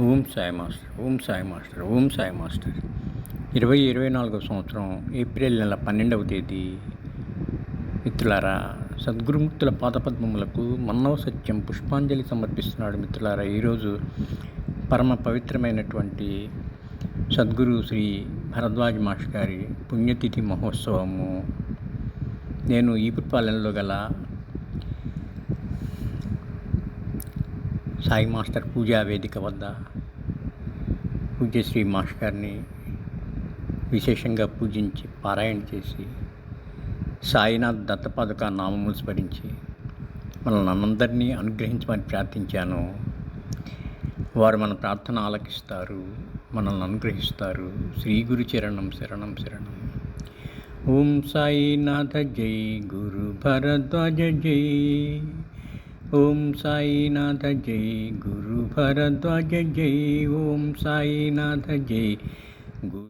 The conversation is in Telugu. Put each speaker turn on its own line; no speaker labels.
Om Sai master, Om Sai master, Om Sai master. 2024 సంవత్సరం ఏప్రిల్ నెల 12వ తేదీ. మిత్రులారా, సద్గురుమూర్తుల పాదపద్మములకు మన్నవ సత్యం పుష్పాంజలి సమర్పిస్తున్నాడు. మిత్రులారా, ఈరోజు పరమ పవిత్రమైనటువంటి సద్గురు శ్రీ భరద్వాజ్ మాస్టర్ గారి పుణ్యతిథి మహోత్సవము. నేను ఈపురపాలెంలో గల సాయి మాస్టర్ పూజా వేదిక వద్ద పూజ్యశ్రీ మాస్టర్ గారిని విశేషంగా పూజించి పారాయణ చేసి సాయినాథ్ దత్తపాదుక నామములు స్మరించి మనల్ని అందరినీ అనుగ్రహించమని ప్రార్థించాను. వారు మన ప్రార్థన ఆలకిస్తారు, మనల్ని అనుగ్రహిస్తారు. శ్రీ గురు చరణం శరణం శరణం. ఓం సాయినాథ జై, గురు భరద్వాజ జై. ఓం సాయినాథ జై, గురు భరద్వాజ జై. ఓం సాయినాథ జై, గురు